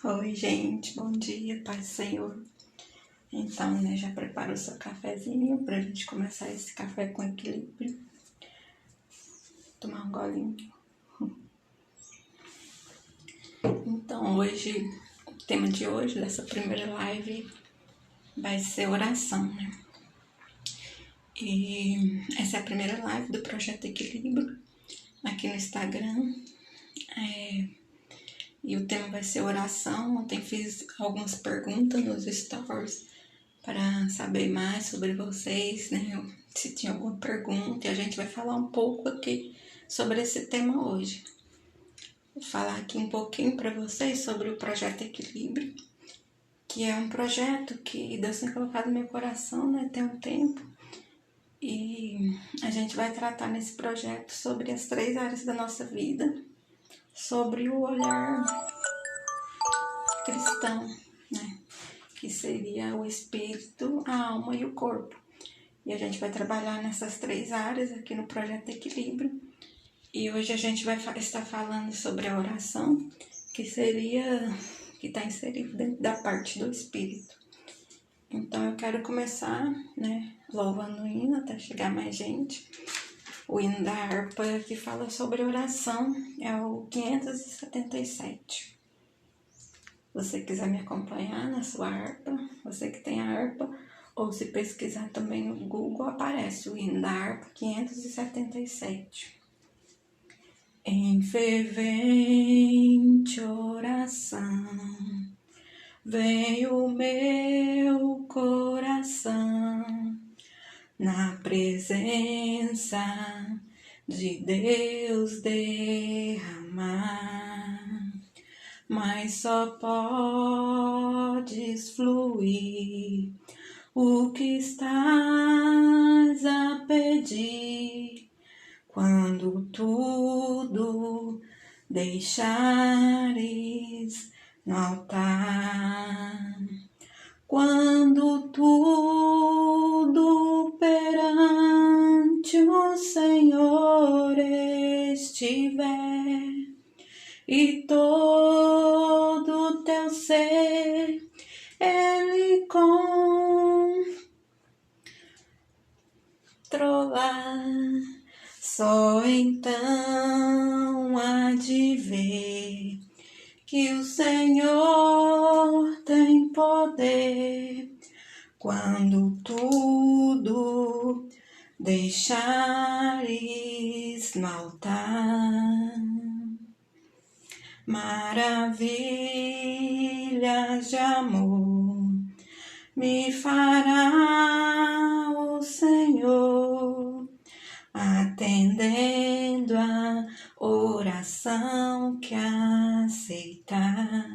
Oi, gente, bom dia, paz do Senhor. Então, já prepara o seu cafezinho pra gente começar esse café com equilíbrio. Tomar um golinho. Então, hoje, o tema de hoje, dessa primeira live, vai ser oração, né? E essa é a primeira live do Projeto Equilíbrio, aqui no Instagram. E o tema vai ser oração. Ontem fiz algumas perguntas nos stories para saber mais sobre vocês, né? Se tinha alguma pergunta, e a gente vai falar um pouco aqui sobre esse tema hoje. Vou falar aqui um pouquinho para vocês sobre o Projeto Equilíbrio, que é um projeto que Deus tem colocado no meu coração, né? Tem um tempo. E a gente vai tratar nesse projeto sobre as 3 áreas da nossa vida, sobre o olhar cristão, né? Que seria o espírito, a alma e o corpo. E a gente vai trabalhar nessas 3 áreas aqui no Projeto Equilíbrio. E hoje a gente vai estar falando sobre a oração, que está inserido dentro da parte do espírito. Então eu quero começar, louvando o hino até chegar mais gente. O hino da harpa que fala sobre oração é o 577. Se você quiser me acompanhar na sua harpa, você que tem a harpa, ou se pesquisar também no Google, aparece o hino da harpa 577. Em fervente oração, vem o meu coração, na presença de Deus derramar, mas só podes fluir o que estás a pedir, quando tudo deixares no altar, quando tudo perante o Senhor estiver, e todo teu ser Ele controlar, só então há de ver que o Senhor tem poder, quando tudo deixares no altar. Maravilhas de amor me fará o Senhor, atendendo a oração que aceitar.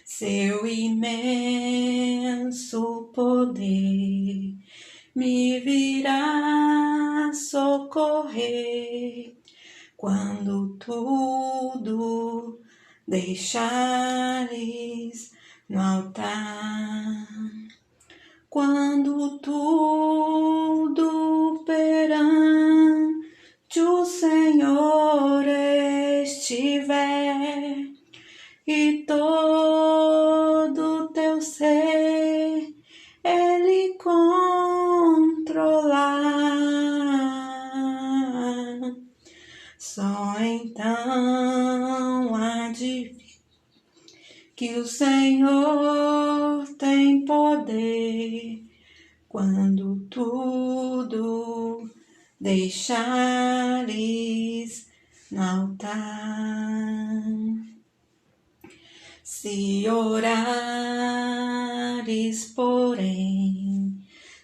Seu imenso poder me virá socorrer, quando tudo deixares no altar, quando tudo perante o Senhor estiver, e todo teu ser Ele controlar, só então há de ver que o Senhor tem poder, quando tudo deixares no altar. Se orares, porém,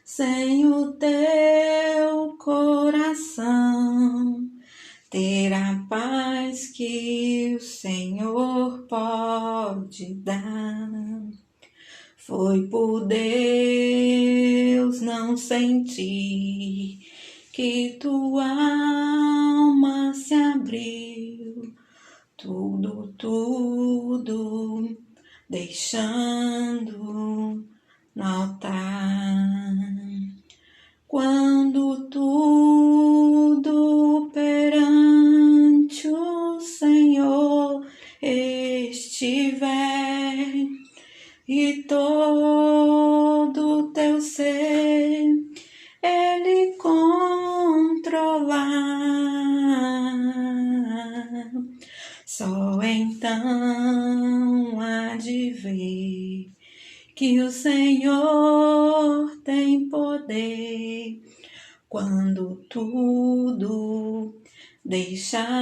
sem o teu coração, terá paz que o Senhor pode dar. Foi por Deus não sentir que tua alma se abriu, tudo deixando no altar, quando tudo perante o Senhor estiver, estiver e todo teu ser Ele controlar, só então há de ver que o Senhor tem poder quando tudo deixares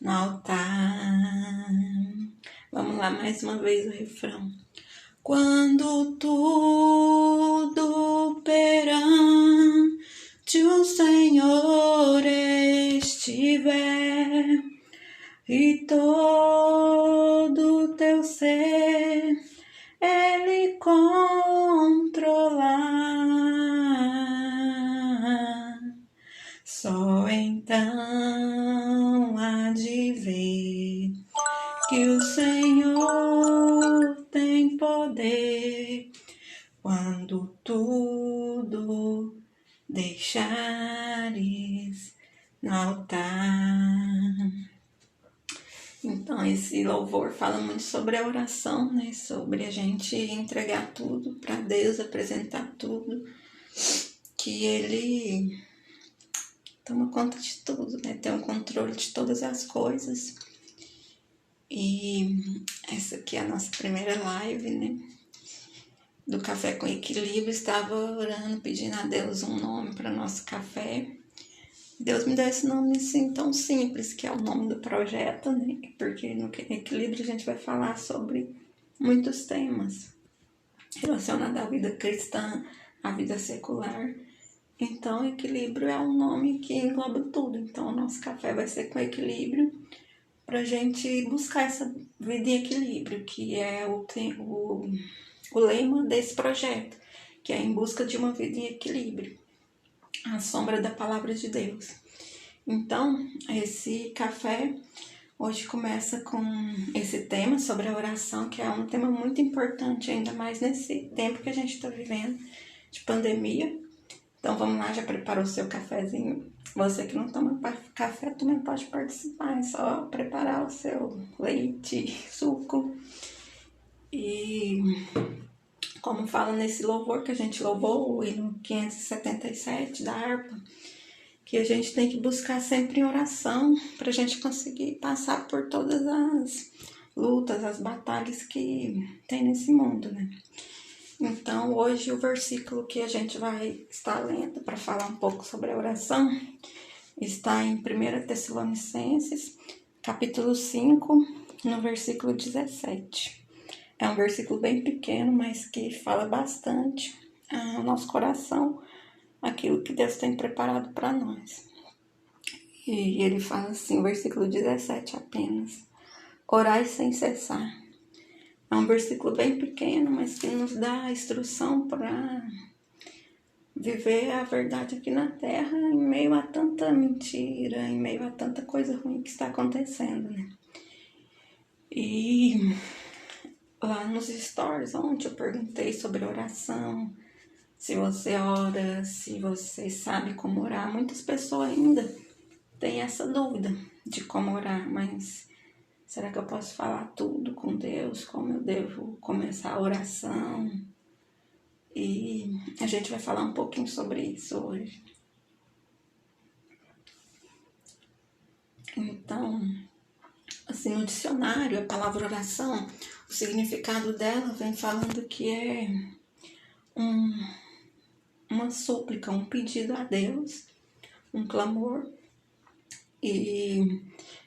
no altar. Vamos lá, mais uma vez o refrão. Quando tudo perante o Senhor estiver e todo teu ser Ele controlar, só então há de ver que o Senhor tem poder quando tudo deixares no altar. Então, esse louvor fala muito sobre a oração, né? Sobre a gente entregar tudo para Deus, apresentar tudo, que Ele toma conta de tudo, né? Tem o controle de todas as coisas. E essa aqui é a nossa primeira live, né? Do Café com Equilíbrio. Estava orando, pedindo a Deus um nome para nosso café. Deus me deu esse nome assim tão simples, que é o nome do projeto, né? Porque no Equilíbrio a gente vai falar sobre muitos temas relacionados à vida cristã, à vida secular. Então, Equilíbrio é um nome que engloba tudo. Então, o nosso café vai ser com equilíbrio, para a gente buscar essa vida em equilíbrio, que é o lema desse projeto, que é em busca de uma vida em equilíbrio, à sombra da palavra de Deus. Então, esse café hoje começa com esse tema sobre a oração, que é um tema muito importante, ainda mais nesse tempo que a gente está vivendo de pandemia. Então vamos lá, já preparou o seu cafezinho? Você que não toma café também pode participar, é só preparar o seu leite, suco. E como fala nesse louvor que a gente louvou, o hino 577 da harpa, que a gente tem que buscar sempre em oração para a gente conseguir passar por todas as lutas, as batalhas que tem nesse mundo, né? Então, hoje o versículo que a gente vai estar lendo para falar um pouco sobre a oração está em 1 Tessalonicenses, capítulo 5, no versículo 17. É um versículo bem pequeno, mas que fala bastante ao nosso coração, aquilo que Deus tem preparado para nós. E ele fala assim, versículo 17 apenas: orai sem cessar. É um versículo bem pequeno, mas que nos dá a instrução para viver a verdade aqui na Terra, em meio a tanta mentira, em meio a tanta coisa ruim que está acontecendo, né? E lá nos stories, ontem eu perguntei sobre oração, se você ora, se você sabe como orar. Muitas pessoas ainda têm essa dúvida de como orar, mas será que eu posso falar tudo com Deus? Como eu devo começar a oração? E a gente vai falar um pouquinho sobre isso hoje. Então, assim, no dicionário, a palavra oração, o significado dela vem falando que é uma súplica, um pedido a Deus, um clamor. E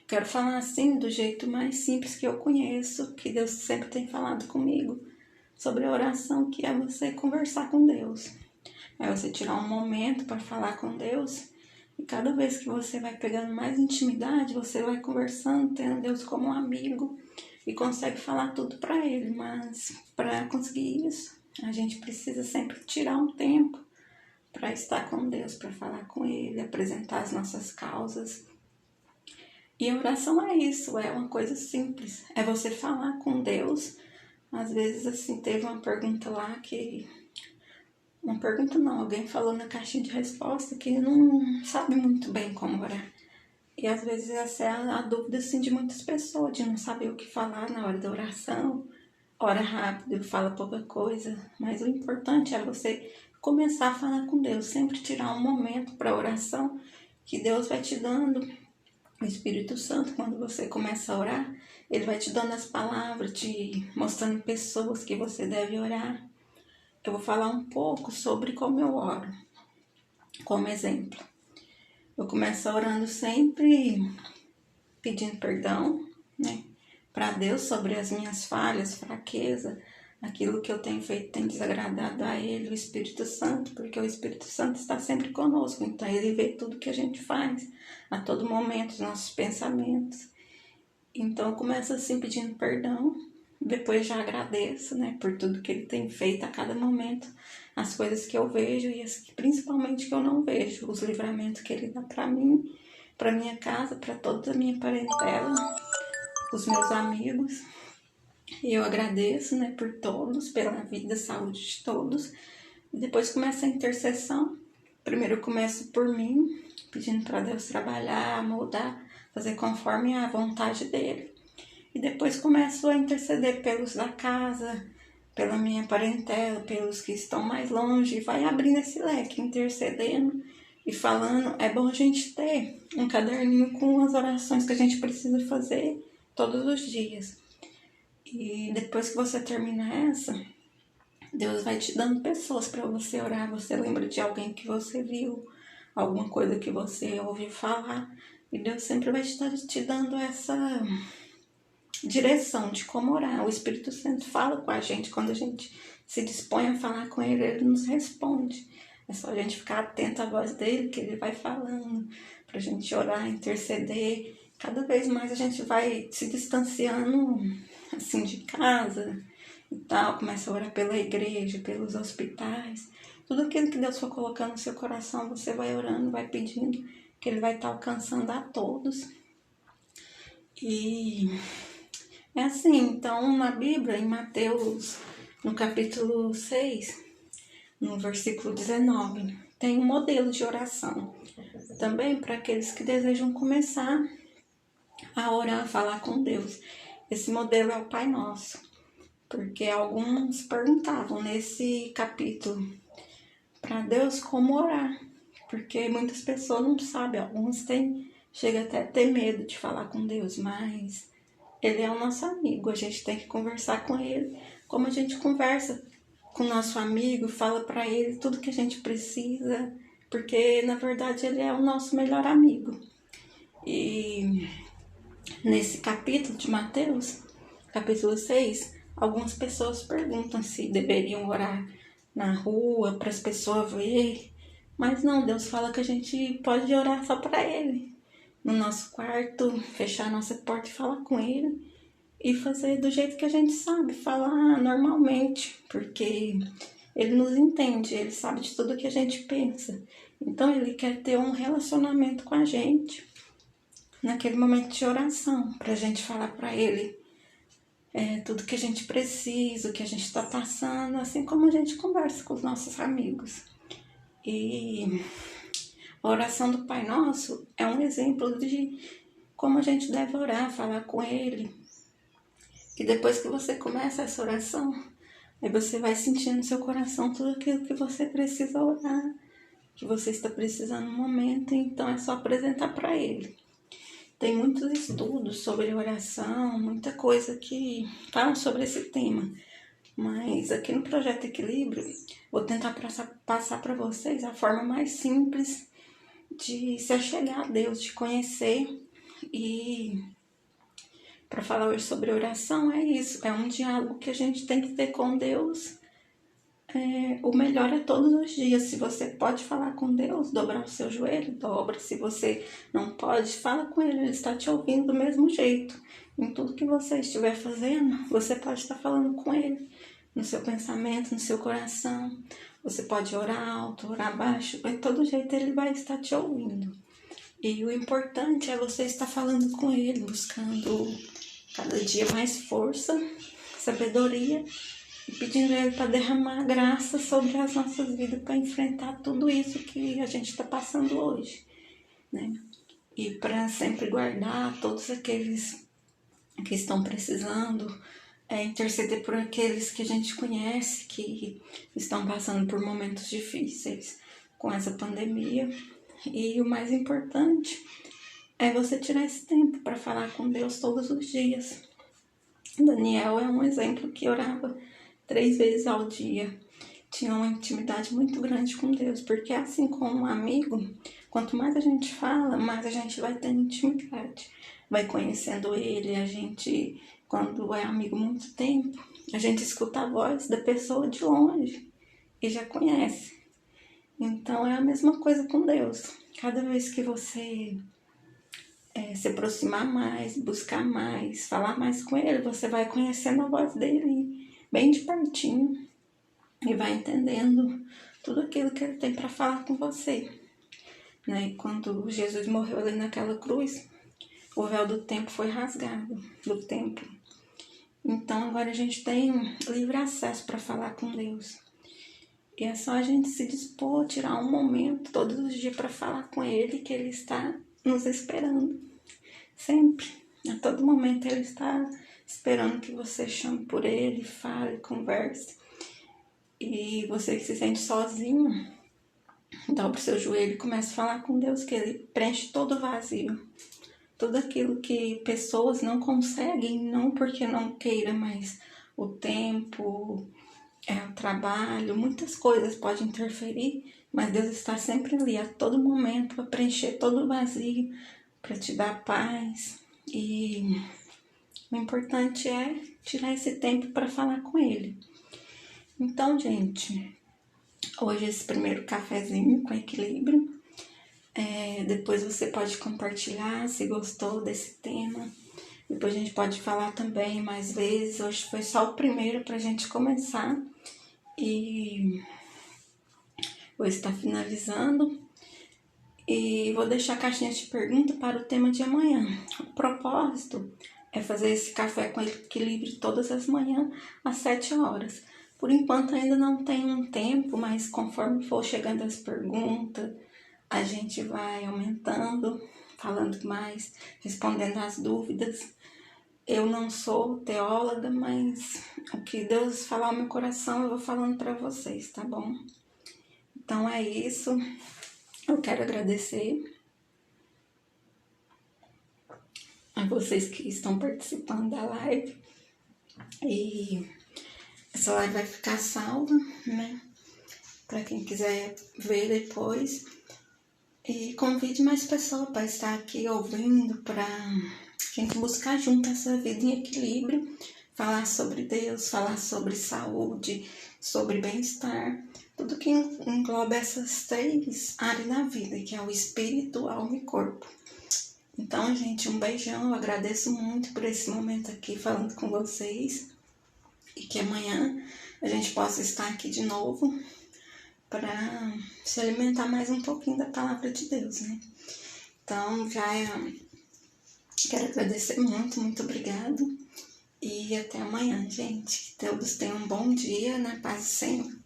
quero falar assim do jeito mais simples que eu conheço, que Deus sempre tem falado comigo, sobre a oração, que é você conversar com Deus. É você tirar um momento para falar com Deus, e cada vez que você vai pegando mais intimidade, você vai conversando, tendo Deus como um amigo e consegue falar tudo para Ele. Mas para conseguir isso, a gente precisa sempre tirar um tempo para estar com Deus, para falar com Ele, apresentar as nossas causas. E a oração é isso, é uma coisa simples, é você falar com Deus. Às vezes, assim, teve uma pergunta lá que... Uma pergunta não, alguém falou na caixinha de resposta que não sabe muito bem como orar. E às vezes essa é a dúvida assim, de muitas pessoas, de não saber o que falar na hora da oração, ora rápido, fala pouca coisa. Mas o importante é você começar a falar com Deus, sempre tirar um momento para oração, que Deus vai te dando. O Espírito Santo, quando você começa a orar, ele vai te dando as palavras, te mostrando pessoas que você deve orar. Eu vou falar um pouco sobre como eu oro, como exemplo. Eu começo orando sempre pedindo perdão, né, para Deus sobre as minhas falhas, fraqueza, aquilo que eu tenho feito tem desagradado a Ele, o Espírito Santo, porque o Espírito Santo está sempre conosco, então Ele vê tudo que a gente faz, a todo momento, os nossos pensamentos. Então eu começo assim pedindo perdão, depois já agradeço, né, por tudo que Ele tem feito a cada momento, as coisas que eu vejo e as que principalmente que eu não vejo, os livramentos que Ele dá para mim, para minha casa, para toda a minha parentela, os meus amigos. E eu agradeço, né, por todos, pela vida, saúde de todos. E depois começa a intercessão. Primeiro eu começo por mim, pedindo para Deus trabalhar, moldar, fazer conforme a vontade dele. E depois começo a interceder pelos da casa, pela minha parentela, pelos que estão mais longe. E vai abrindo esse leque, intercedendo e falando. É bom a gente ter um caderninho com as orações que a gente precisa fazer todos os dias. E depois que você termina essa, Deus vai te dando pessoas para você orar. Você lembra de alguém que você viu, alguma coisa que você ouviu falar. E Deus sempre vai estar te dando essa direção de como orar. O Espírito Santo fala com a gente. Quando a gente se dispõe a falar com Ele, Ele nos responde. É só a gente ficar atento à voz dele, que Ele vai falando, pra gente orar, interceder. Cada vez mais a gente vai se distanciando assim de casa e tal, começa a orar pela igreja, pelos hospitais, tudo aquilo que Deus for colocando no seu coração, você vai orando, vai pedindo, que Ele vai estar alcançando a todos. E é assim, então na Bíblia, em Mateus, no capítulo 6, no versículo 19, tem um modelo de oração, também para aqueles que desejam começar a orar, a falar com Deus. Esse modelo é o Pai Nosso, porque alguns perguntavam nesse capítulo para Deus como orar, porque muitas pessoas não sabem, alguns chega até a ter medo de falar com Deus, mas Ele é o nosso amigo, a gente tem que conversar com Ele, como a gente conversa com o nosso amigo, fala para Ele tudo que a gente precisa, porque na verdade Ele é o nosso melhor amigo. E nesse capítulo de Mateus, capítulo 6, algumas pessoas perguntam se deveriam orar na rua para as pessoas verem. Mas não, Deus fala que a gente pode orar só para Ele. No nosso quarto, fechar a nossa porta e falar com Ele. E fazer do jeito que a gente sabe, falar normalmente. Porque Ele nos entende, Ele sabe de tudo que a gente pensa. Então Ele quer ter um relacionamento com a gente naquele momento de oração, para a gente falar para Ele tudo que a gente precisa, o que a gente está passando, assim como a gente conversa com os nossos amigos. E a oração do Pai Nosso é um exemplo de como a gente deve orar, falar com Ele. E depois que você começa essa oração, aí você vai sentindo no seu coração tudo aquilo que você precisa orar, que você está precisando no momento, então é só apresentar para Ele. Tem muitos estudos sobre oração, muita coisa que falam sobre esse tema. Mas aqui no Projeto Equilíbrio, vou tentar passar para vocês a forma mais simples de se achegar a Deus, de conhecer. E para falar hoje sobre oração é isso, é um diálogo que a gente tem que ter com Deus. O melhor é todos os dias. Se você pode falar com Deus, dobrar o seu joelho, dobra. Se você não pode, fala com Ele, Ele está te ouvindo do mesmo jeito. Em tudo que você estiver fazendo, você pode estar falando com Ele, no seu pensamento, no seu coração. Você pode orar alto, orar baixo, de todo jeito Ele vai estar te ouvindo. E o importante é você estar falando com Ele, buscando cada dia mais força, sabedoria, e pedindo a Ele para derramar graça sobre as nossas vidas, para enfrentar tudo isso que a gente está passando hoje, né? e para sempre guardar todos aqueles que estão precisando, interceder por aqueles que a gente conhece que estão passando por momentos difíceis com essa pandemia. E o mais importante é você tirar esse tempo para falar com Deus todos os dias. Daniel é um exemplo que orava 3 vezes ao dia. Tinha uma intimidade muito grande com Deus, porque assim como um amigo, quanto mais a gente fala, mais a gente vai tendo intimidade, vai conhecendo ele. A gente, quando é amigo muito tempo, a gente escuta a voz da pessoa de longe e já conhece. Então é a mesma coisa com Deus. Cada vez que você se aproximar mais, buscar mais, falar mais com ele, você vai conhecendo a voz dele bem de pertinho e vai entendendo tudo aquilo que ele tem para falar com você. Né? E quando Jesus morreu ali naquela cruz, o véu do templo foi rasgado, do templo. Então agora a gente tem livre acesso para falar com Deus. E é só a gente se dispor, tirar um momento todos os dias para falar com ele, que ele está nos esperando. Sempre, a todo momento ele está esperando que você chame por ele, fale, converse. E você que se sente sozinho, dobra o seu joelho e começa a falar com Deus, que ele preenche todo o vazio. Tudo aquilo que pessoas não conseguem, não porque não queira, mas o tempo, o trabalho, muitas coisas podem interferir, mas Deus está sempre ali a todo momento para preencher todo o vazio, para te dar paz. E o importante é tirar esse tempo para falar com ele. Então, gente, hoje esse primeiro cafezinho com equilíbrio. Depois você pode compartilhar se gostou desse tema. Depois a gente pode falar também mais vezes. Hoje foi só o primeiro para a gente começar. E hoje está finalizando. E vou deixar a caixinha de pergunta para o tema de amanhã. O propósito é fazer esse café com equilíbrio todas as manhãs às 7 horas. Por enquanto ainda não tem um tempo, mas conforme for chegando as perguntas, a gente vai aumentando, falando mais, respondendo as dúvidas. Eu não sou teóloga, mas o que Deus falar ao meu coração, eu vou falando para vocês, tá bom? Então é isso. Eu quero agradecer a vocês que estão participando da live. E essa live vai ficar salva, né? Para quem quiser ver depois. E convide mais pessoas para estar aqui ouvindo, para a gente buscar junto essa vida em equilíbrio, falar sobre Deus, falar sobre saúde, sobre bem-estar, tudo que engloba essas 3 áreas da vida, que é o espírito, alma e corpo. Então, gente, um beijão, eu agradeço muito por esse momento aqui falando com vocês e que amanhã a gente possa estar aqui de novo para se alimentar mais um pouquinho da palavra de Deus, né? Então, quero agradecer muito, muito obrigado. E até amanhã, gente. Que todos tenham um bom dia, na paz do Senhor.